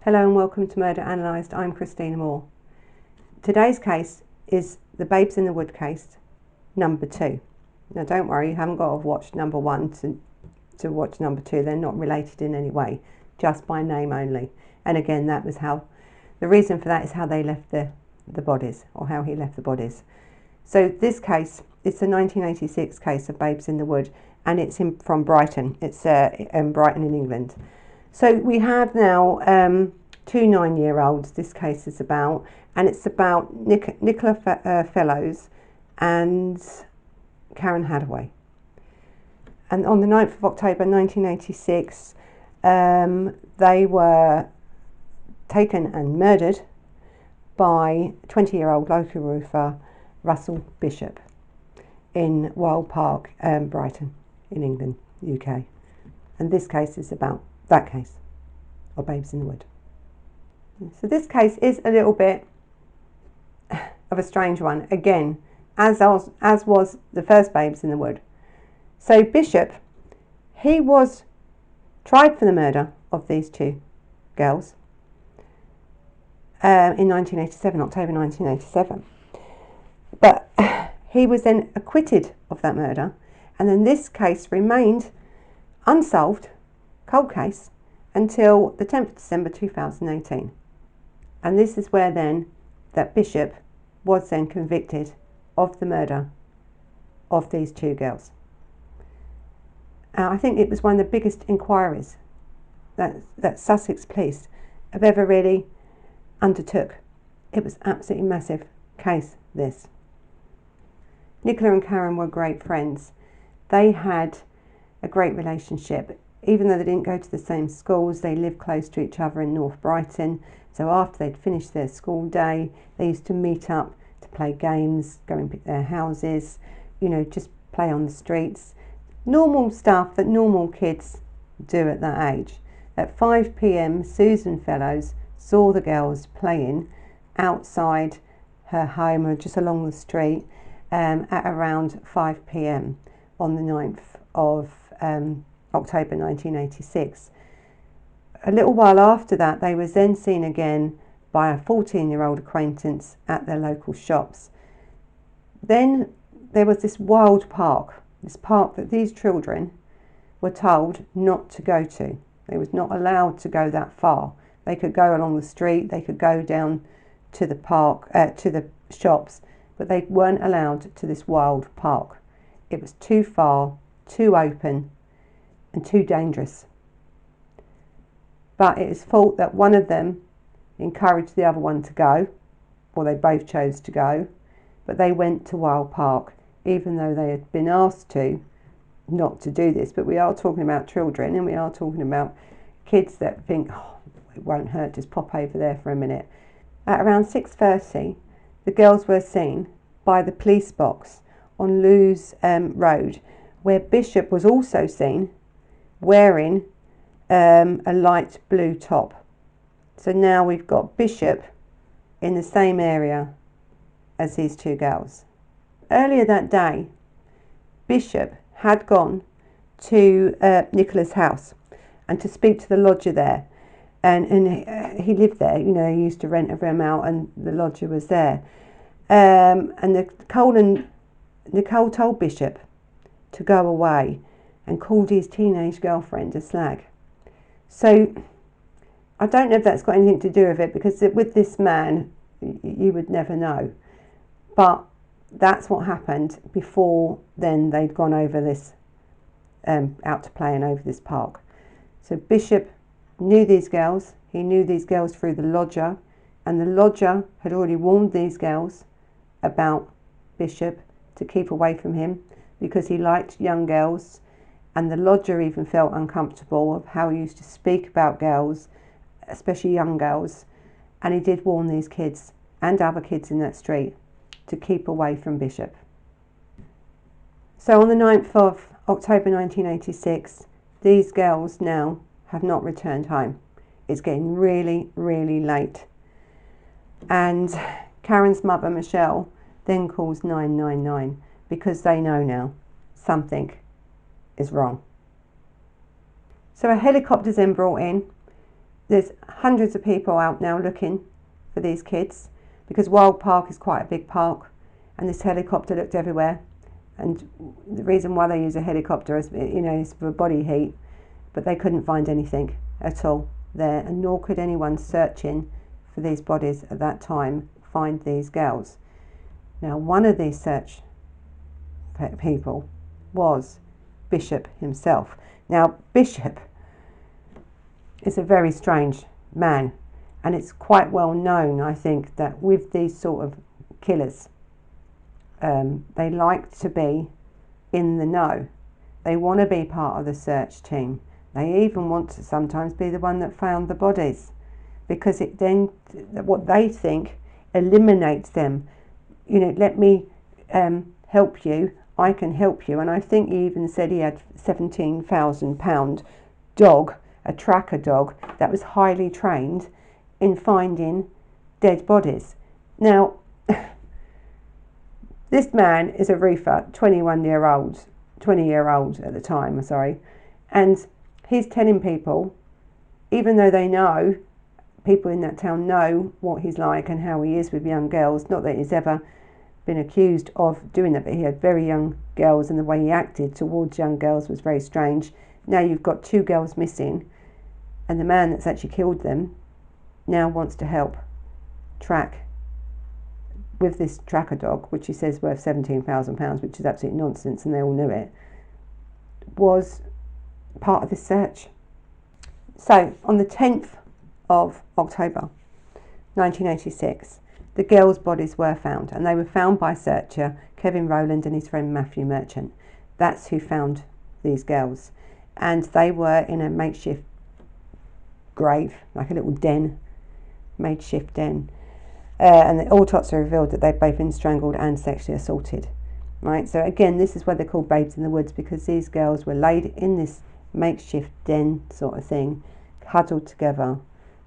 Hello and welcome to Murder Analysed. I'm Christina Moore. Today's case is the Babes in the Wood case, number 2. Now don't worry, you haven't got to watch number 1 to watch number 2. They're not related in any way, just by name only. And again, that was how, the reason for that is how they left the bodies, or how he left the bodies. So this case, it's a 1986 case of Babes in the Wood, and it's from Brighton. It's in Brighton in England. So we have now 2 9-year-olds this case is about, and it's about Nicola and Karen Hadaway. And on the 9th of October 1986, they were taken and murdered by 20-year-old local roofer Russell Bishop in Wild Park, Brighton in England, UK. And this case is about that case of Babes in the Wood. So this case is a little bit of a strange one, again, as was the first Babes in the Wood. So Bishop, he was tried for the murder of these 2 girls in 1987, October 1987. But he was then acquitted of that murder, and then this case remained unsolved, cold case, until the 10th of December 2018. And this is where then that Bishop was then convicted of the murder of these 2 girls. I think it was one of the biggest inquiries that Sussex Police have ever really undertook. It was absolutely massive case, this. Nicola and Karen were great friends. They had a great relationship. Even though they didn't go to the same schools, they lived close to each other in North Brighton. So after they'd finished their school day, they used to meet up to play games, go and pick their houses, just play on the streets. Normal stuff that normal kids do at that age. At 5 p.m, Susan Fellows saw the girls playing outside her home or just along the street at around 5 p.m. on the 9th of October 1986. A little while after that, they were then seen again by a 14-year-old acquaintance at their local shops. Then there was this wild park, this park that these children were told not to go to. They was not allowed to go that far. They could go along the street, they could go down to the park, to the shops, but they weren't allowed to this wild park. It was too far, too open, and too dangerous. But it is thought that one of them encouraged the other one to go, or they both chose to go, but they went to Wild Park, even though they had been asked to not to do this. But we are talking about children, and we are talking about kids that think, oh, it won't hurt, just pop over there for a minute. At around 6:30, the girls were seen by the police box on Lewes Road, where Bishop was also seen wearing a light blue top. So now we've got Bishop in the same area as these 2 girls. Earlier that day, Bishop had gone to Nicola's house and to speak to the lodger there. And he lived there, they used to rent a room out, and the lodger was there. And Nicole told Bishop to go away and called his teenage girlfriend a slag. So I don't know if that's got anything to do with it, because with this man, you would never know. But that's what happened. Before then, they'd gone over this, out to play and over this park. So Bishop knew these girls. He knew these girls through the lodger, and the lodger had already warned these girls about Bishop to keep away from him because he liked young girls. And the lodger even felt uncomfortable of how he used to speak about girls, especially young girls. And he did warn these kids and other kids in that street to keep away from Bishop. So on the 9th of October 1986, these girls now have not returned home. It's getting really, really late. And Karen's mother, Michelle, then calls 999 because they know now something is wrong. So a helicopter's then brought in. there's hundreds of people out now looking for these kids, because Wild Park is quite a big park, and this helicopter looked everywhere. And the reason why they use a helicopter is, is for body heat, but they couldn't find anything at all there, and nor could anyone searching for these bodies at that time find these girls. Now, one of these search people was Bishop himself. Now, Bishop is a very strange man, and it's quite well known, I think, that with these sort of killers, they like to be in the know. They want to be part of the search team. They even want to sometimes be the one that found the bodies, because it then, what they think, eliminates them. Let me help you, I can help you. And I think he even said he had £17,000 dog, a tracker dog, that was highly trained in finding dead bodies. Now, this man is a roofer, 20-year-old at the time, and he's telling people, even though they know, people in that town know what he's like and how he is with young girls, not that he's ever been accused of doing that, but he had very young girls, and the way he acted towards young girls was very strange. Now you've got 2 girls missing, and the man that's actually killed them now wants to help track with this tracker dog, which he says worth £17,000, which is absolute nonsense, and they all knew it, was part of this search. So on the 10th of October 1986, the girls' bodies were found, and they were found by searcher Kevin Rowland and his friend Matthew Merchant. That's who found these girls, and they were in a makeshift grave, like a little den, makeshift den. And the autopsy revealed that they'd both been strangled and sexually assaulted. Right, so again, this is why they're called babes in the woods, because these girls were laid in this makeshift den sort of thing, huddled together,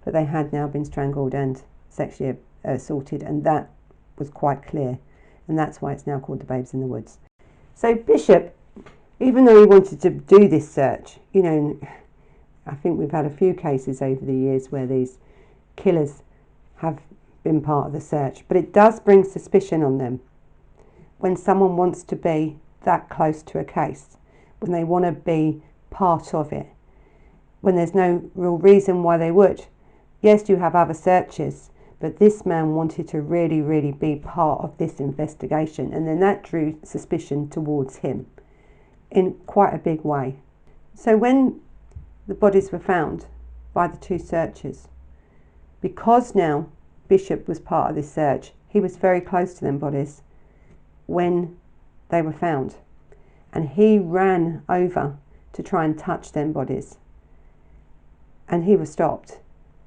but they had now been strangled and sexually assaulted, and that was quite clear, and that's why it's now called the babes in the woods. So Bishop, even though he wanted to do this search, I think we've had a few cases over the years where these killers have been part of the search, but it does bring suspicion on them when someone wants to be that close to a case, when they want to be part of it, when there's no real reason why they would. Yes, you have other searches, but this man wanted to really, really be part of this investigation, and then that drew suspicion towards him in quite a big way. So when the bodies were found by the 2 searchers, because now Bishop was part of this search, he was very close to them bodies when they were found, and he ran over to try and touch them bodies, and he was stopped,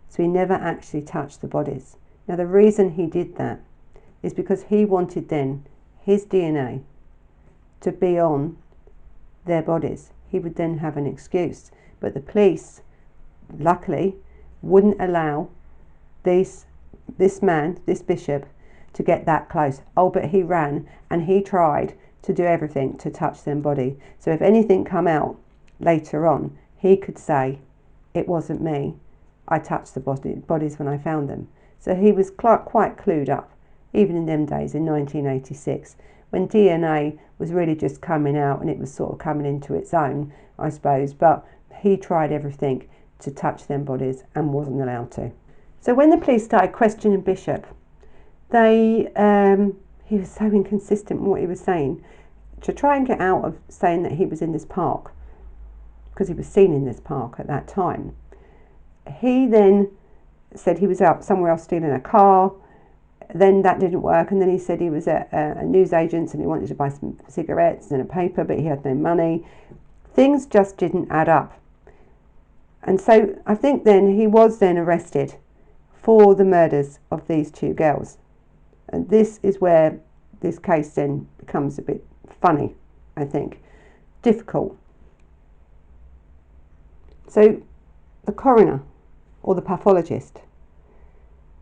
so he never actually touched the bodies. Now the reason he did that is because he wanted then his DNA to be on their bodies. He would then have an excuse, but the police luckily wouldn't allow this man, this Bishop, to get that close. Oh, but he ran and he tried to do everything to touch them body. So if anything come out later on, he could say, it wasn't me, I touched the bodies when I found them. So he was quite clued up, even in them days in 1986, when DNA was really just coming out and it was sort of coming into its own, I suppose, but he tried everything to touch them bodies and wasn't allowed to. So when the police started questioning Bishop, he was so inconsistent in what he was saying. To try and get out of saying that he was in this park, because he was seen in this park at that time, he then said he was out somewhere else stealing a car. Then that didn't work, and then he said he was at a newsagent's and he wanted to buy some cigarettes and a paper, but he had no money. Things just didn't add up. And so I think then he was then arrested for the murders of these 2 girls. And this is where this case then becomes a bit funny, I think, difficult. So the coroner or the pathologist,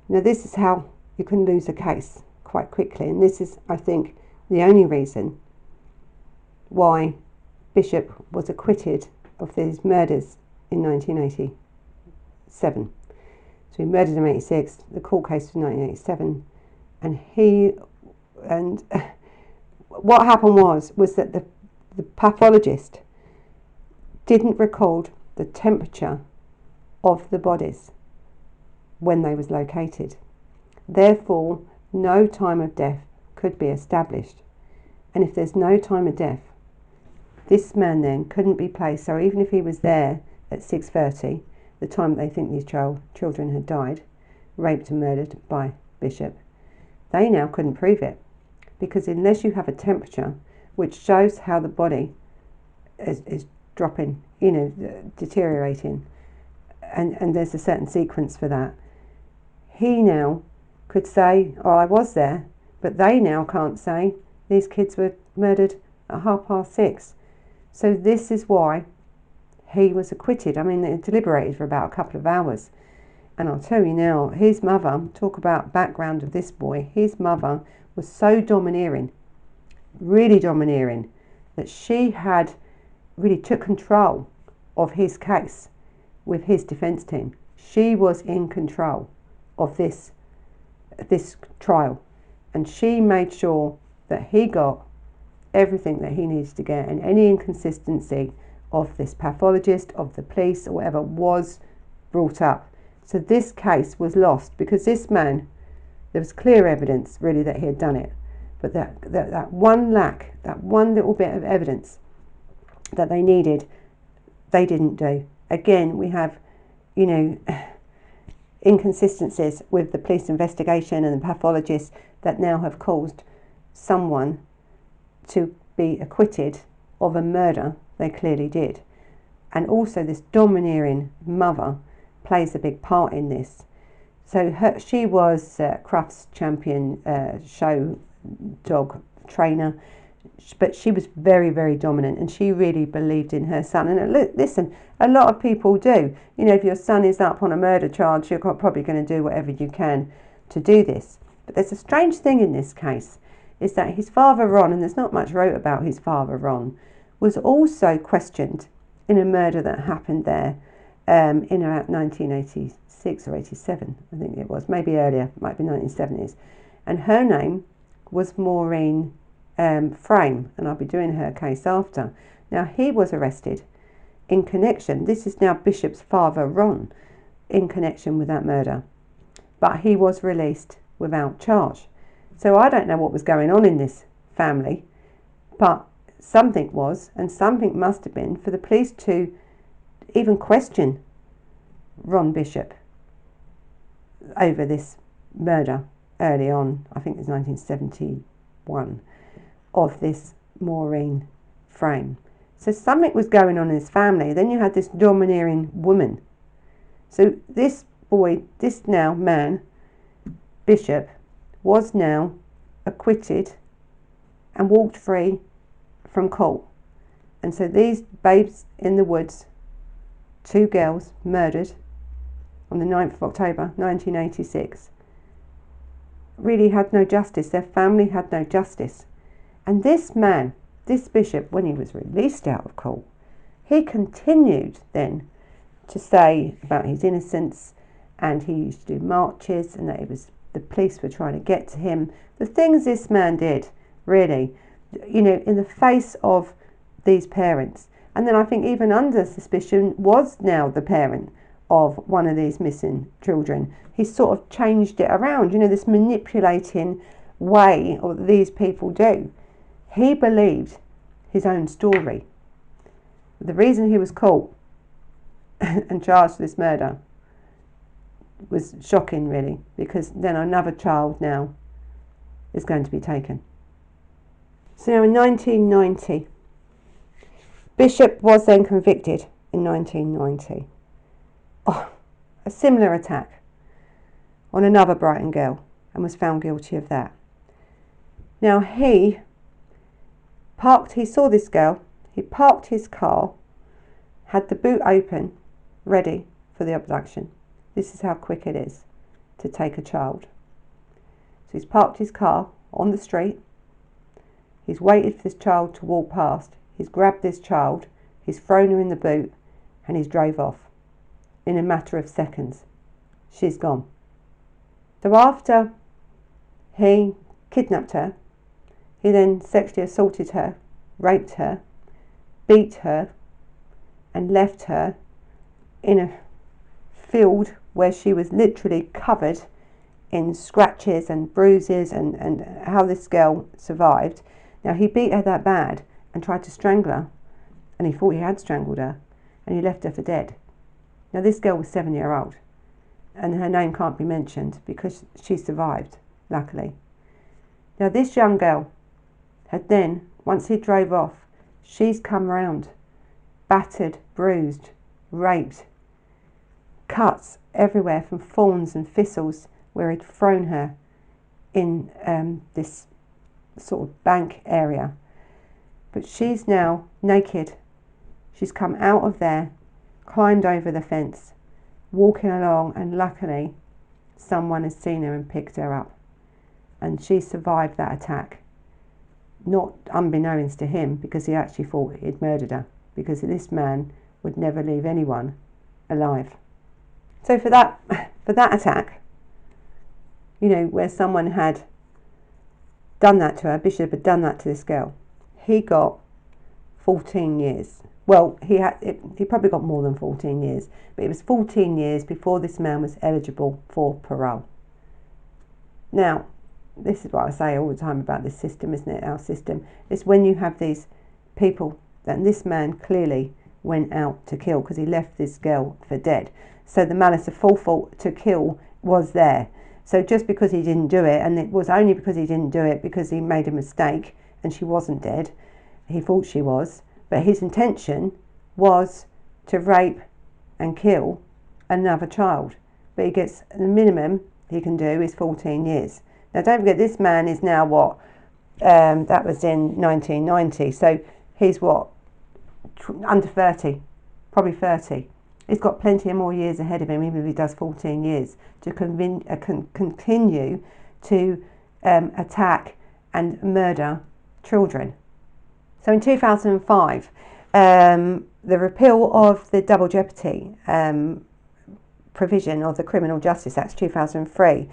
this is how you can lose a case quite quickly, and this is, I think, the only reason why Bishop was acquitted of these murders in 1987. So he murdered him in 86. The court case was 1987, and what happened was that the pathologist didn't record the temperature of the bodies when they was located. Therefore, no time of death could be established. And if there's no time of death, this man then couldn't be placed. So even if he was there at 6:30, the time they think these children had died, raped and murdered by Bishop, they now couldn't prove it. Because unless you have a temperature which shows how the body is dropping, deteriorating, and there's a certain sequence for that, he now could say, oh, I was there, but they now can't say these kids were murdered at 6:30. So this is why he was acquitted. I mean, they deliberated for about a couple of hours. And I'll tell you now, his mother, talk about background of this boy, his mother was so domineering, really domineering, that she had really took control of his case with his defence team. She was in control of this trial, and she made sure that he got everything that he needed to get, and any inconsistency of this pathologist, of the police or whatever, was brought up. So this case was lost because this man, there was clear evidence really that he had done it, but that one lack, that one little bit of evidence that they needed, they didn't do. Again, we have, inconsistencies with the police investigation and the pathologists that now have caused someone to be acquitted of a murder they clearly did. And also this domineering mother plays a big part in this. So she was Crufts champion show dog trainer, but she was very, very dominant, and she really believed in her son. And listen, a lot of people do. If your son is up on a murder charge, you're probably going to do whatever you can to do this. But there's a strange thing in this case, is that his father Ron, and there's not much wrote about his father Ron, was also questioned in a murder that happened there in about 1986 or 87, I think it was, maybe earlier, might be 1970s. And her name was Maureen Frame, and I'll be doing her case after. Now, he was arrested in connection, this is now Bishop's father Ron, in connection with that murder, but he was released without charge. So I don't know what was going on in this family, but something was, and something must have been, for the police to even question Ron Bishop over this murder early on, I think it was 1971, of this Maureen Frame. So something was going on in his family. Then you had this domineering woman. So this boy, this now man, Bishop, was now acquitted and walked free from court. And so these babes in the woods, two girls murdered on the 9th of October 1986, really had no justice. Their family had no justice. And this man, this Bishop, when he was released out of court, he continued then to say about his innocence, and he used to do marches, and that it was the police were trying to get to him. The things this man did, really, in the face of these parents. And then I think even under suspicion was now the parent of one of these missing children. He sort of changed it around, this manipulating way of these people do. He believed his own story. The reason he was caught and charged with this murder was shocking, really, because then another child now is going to be taken. So now in 1990, Bishop was then convicted in 1990 of a similar attack on another Brighton girl, and was found guilty of that. Now he saw this girl, he parked his car, had the boot open, ready for the abduction. This is how quick it is to take a child. So he's parked his car on the street, he's waited for this child to walk past, he's grabbed this child, he's thrown her in the boot, and he's drove off in a matter of seconds. she's gone. So after he kidnapped her, he then sexually assaulted her, raped her, beat her, and left her in a field where she was literally covered in scratches and bruises, and how this girl survived. Now, he beat her that bad and tried to strangle her, and he thought he had strangled her, and he left her for dead. Now, this girl was 7-year-old, and her name can't be mentioned because she survived, luckily. Now, this young girl had then, once he drove off, she's come round, battered, bruised, raped, cuts everywhere from thorns and thistles where he'd thrown her in this sort of bank area. But she's now naked. She's come out of there, climbed over the fence, walking along, and luckily someone has seen her and picked her up. And she survived that attack, not unbeknownst to him, because he actually thought he'd murdered her, because this man would never leave anyone alive. So for that attack, you know, where someone had done that to her, Bishop had done that to this girl, he got 14 years. Well, he probably got more than 14 years, but it was 14 years before this man was eligible for parole. Now, this is what I say all the time about this system, isn't it? Our system. It's when you have these people, and this man clearly went out to kill because he left this girl for dead. So the malice of forethought to kill was there. So just because he didn't do it, and it was only because he didn't do it because he made a mistake and she wasn't dead, he thought she was, but his intention was to rape and kill another child. But he gets, the minimum he can do is 14 years. Now don't forget, this man is now what, that was in 1990, so he's what, under 30, probably 30. He's got plenty of more years ahead of him, even if he does 14 years, to continue to attack and murder children. So in 2005, the repeal of the double jeopardy provision of the Criminal Justice Act 2003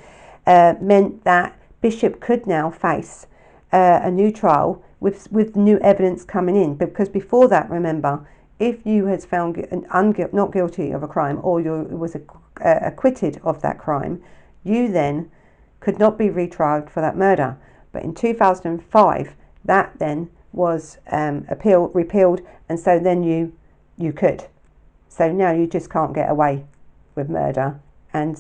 meant that Bishop could now face a new trial with new evidence coming in, because before that, remember, if you had found not guilty of a crime, or you was acquitted of that crime, you then could not be retried for that murder. But in 2005, that then was repealed, and so then you could. So now you just can't get away with murder. And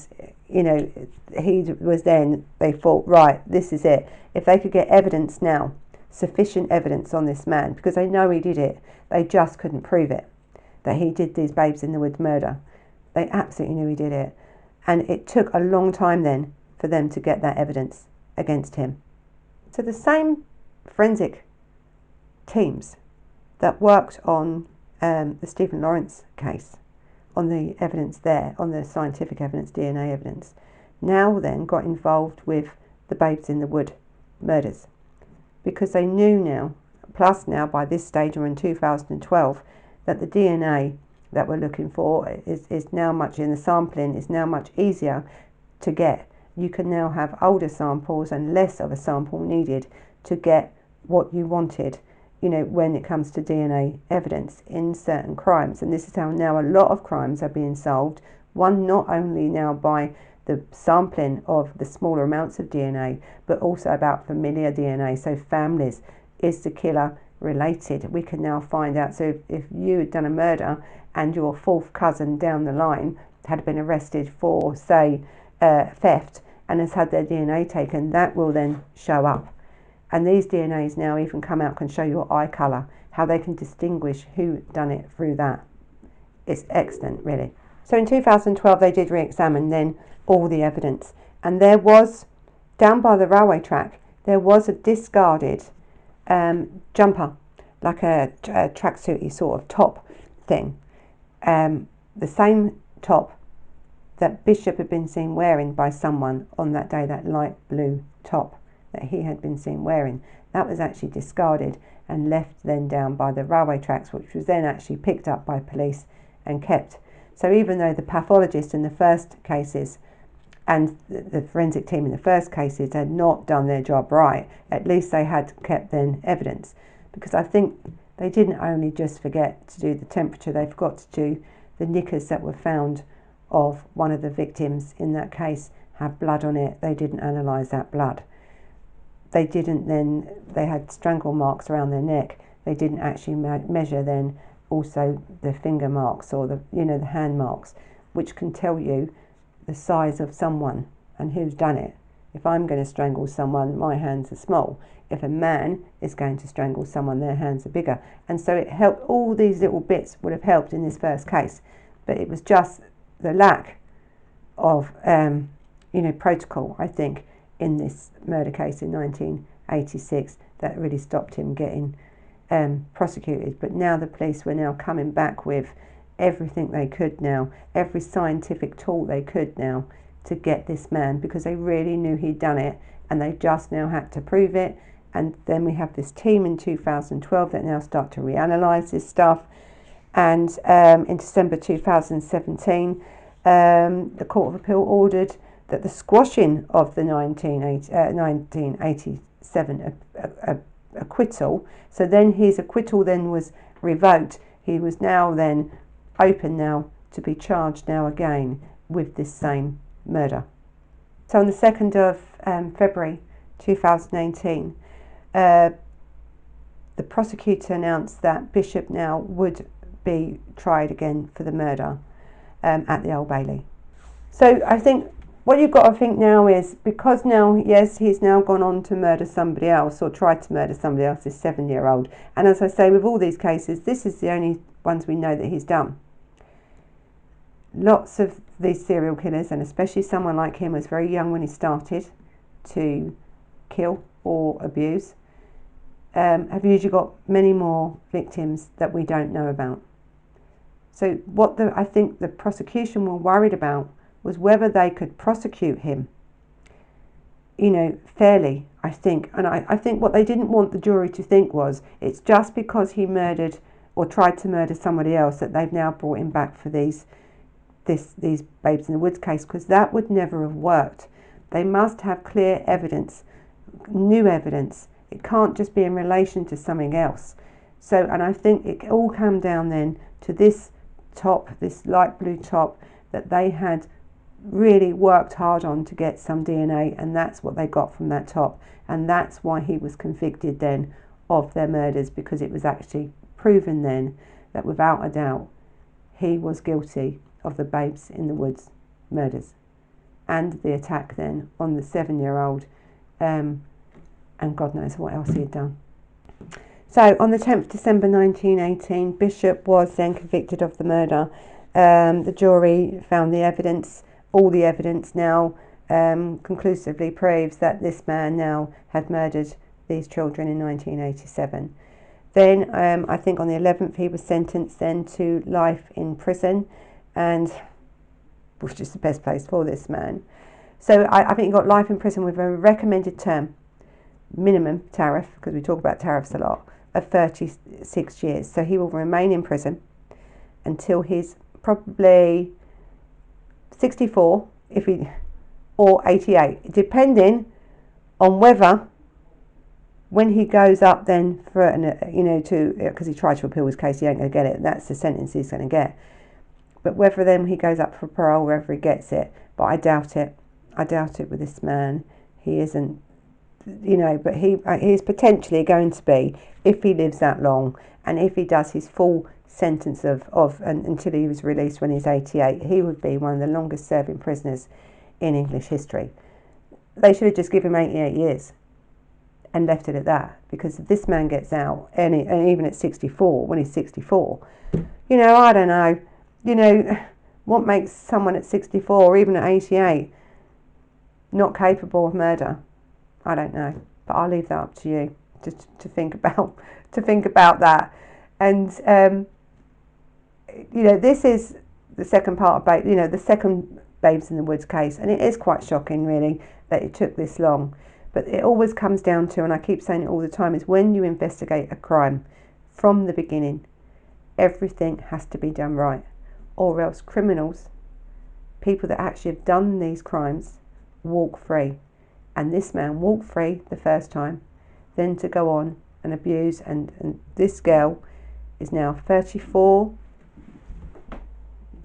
you know, they thought, right, this is it. If they could get evidence now, sufficient evidence on this man, because they know he did it, they just couldn't prove it, that he did these Babes in the Woods murder. They absolutely knew he did it. And it took a long time then for them to get that evidence against him. So the same forensic teams that worked on the Stephen Lawrence case, on the evidence there, on the scientific evidence, DNA evidence, now then got involved with the Babes in the Wood murders, because they knew now, plus now by this stage, or in 2012, that the DNA that we're looking for is now much in the sampling, is now much easier to get. You can now have older samples and less of a sample needed to get what you wanted, you know, when it comes to DNA evidence in certain crimes. And this is how now a lot of crimes are being solved. One, not only now by the sampling of the smaller amounts of DNA, but also about familiar DNA. So families, is the killer related? We can now find out. So if you had done a murder and your fourth cousin down the line had been arrested for, say, theft, and has had their DNA taken, that will then show up. And these DNAs now even come out, can show your eye colour, how they can distinguish who done it through that. It's excellent, really. So in 2012, they did re-examine then all the evidence. And there was, down by the railway track, there was a discarded jumper, like a tracksuity sort of top thing. The same top that Bishop had been seen wearing by someone on that day, that light blue top that he had been seen wearing, that was actually discarded and left then down by the railway tracks, which was then actually picked up by police and kept. So even though the pathologist in the first cases and the forensic team in the first cases had not done their job right, at least they had kept then evidence. Because I think they didn't only just forget to do the temperature, they forgot to do the knickers that were found of one of the victims in that case have blood on it. They didn't analyse that blood. They didn't then, they had strangle marks around their neck. They didn't actually measure then also the finger marks or the hand marks, which can tell you the size of someone and who's done it. If I'm going to strangle someone, my hands are small. If a man is going to strangle someone, their hands are bigger. And so it helped, all these little bits would have helped in this first case. But it was just the lack of, protocol, I think, in this murder case in 1986 that really stopped him getting prosecuted. But now the police were now coming back with everything they could now, every scientific tool they could now to get this man, because they really knew he'd done it and they just now had to prove it. And then we have this team in 2012 that now start to reanalyse this stuff. And in December 2017, the Court of Appeal ordered that the squashing of the 1987 acquittal, so then his acquittal then was revoked. He was now then open now to be charged now again with this same murder. So on the 2nd of February 2018, the prosecutor announced that Bishop now would be tried again for the murder at the Old Bailey. So I think what you've got to think now is, because now, yes, he's now gone on to murder somebody else or tried to murder somebody else, this 7-year-old. And as I say, with all these cases, this is the only ones we know that he's done. Lots of these serial killers, and especially someone like him, was very young when he started to kill or abuse, have usually got many more victims that we don't know about. So what I think the prosecution were worried about was whether they could prosecute him, fairly, I think. And I think what they didn't want the jury to think was, it's just because he murdered or tried to murder somebody else that they've now brought him back for these Babes in the Woods case, because that would never have worked. They must have clear evidence, new evidence. It can't just be in relation to something else. So, and I think it all came down then to this top, this light blue top, that they had really worked hard on to get some DNA, and that's what they got from that top. And that's why he was convicted then of their murders, because it was actually proven then that without a doubt he was guilty of the Babes in the Woods murders and the attack then on the 7-year-old, and God knows what else he had done. So on the 10th December 1918, Bishop was then convicted of the murder. The jury found the evidence, all the evidence now conclusively proves that this man now had murdered these children in 1987. Then I think on the 11th he was sentenced then to life in prison, and which is the best place for this man. So I think he got life in prison with a recommended term, minimum tariff, because we talk about tariffs a lot, of 36 years. So he will remain in prison until he's probably 64 or 88, depending on whether, when he goes up then for because he tried to appeal his case, he ain't going to get it. That's the sentence he's going to get. But whether then he goes up for parole, wherever he gets it, but I doubt it. I doubt it with this man. He isn't, but he's potentially going to be, if he lives that long, and if he does his full sentence until he was released when he's 88, he would be one of the longest serving prisoners in English history. They should have just given him 88 years and left it at that, because if this man gets out, and even at 64, when he's 64, I don't know, what makes someone at 64 or even at 88 not capable of murder? I don't know, but I'll leave that up to you to think about that. And this is the second part of the second Babes in the Woods case, and it is quite shocking really that it took this long. But it always comes down to, and I keep saying it all the time, is when you investigate a crime from the beginning, everything has to be done right, or else criminals people that actually have done these crimes walk free. And this man walked free the first time, then to go on and abuse, and this girl is now 34,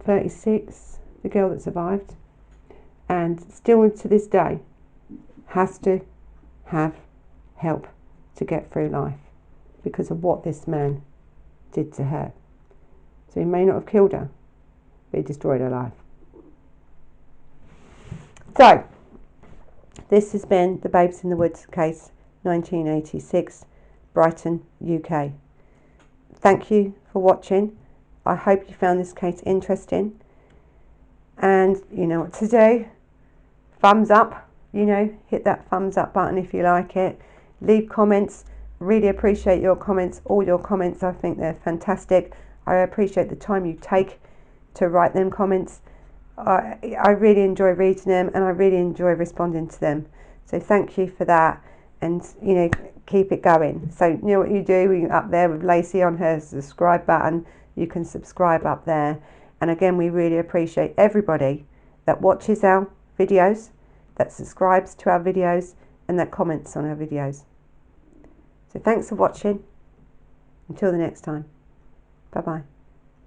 36, the girl that survived, and still to this day has to have help to get through life because of what this man did to her. So he may not have killed her, but he destroyed her life. So, this has been the Babes in the Woods case, 1986, Brighton, UK. Thank you for watching. I hope you found this case interesting. And you know what to do. Thumbs up, you know, hit that thumbs up button if you like it. Leave comments. Really appreciate your comments, all your comments. I think they're fantastic. I appreciate the time you take to write them comments. I really enjoy reading them, and I really enjoy responding to them. So thank you for that, and you know, keep it going. So you know what you do, up there with Lacey on her subscribe button, you can subscribe up there. And again, we really appreciate everybody that watches our videos, that subscribes to our videos, and that comments on our videos. So thanks for watching. Until the next time. Bye bye.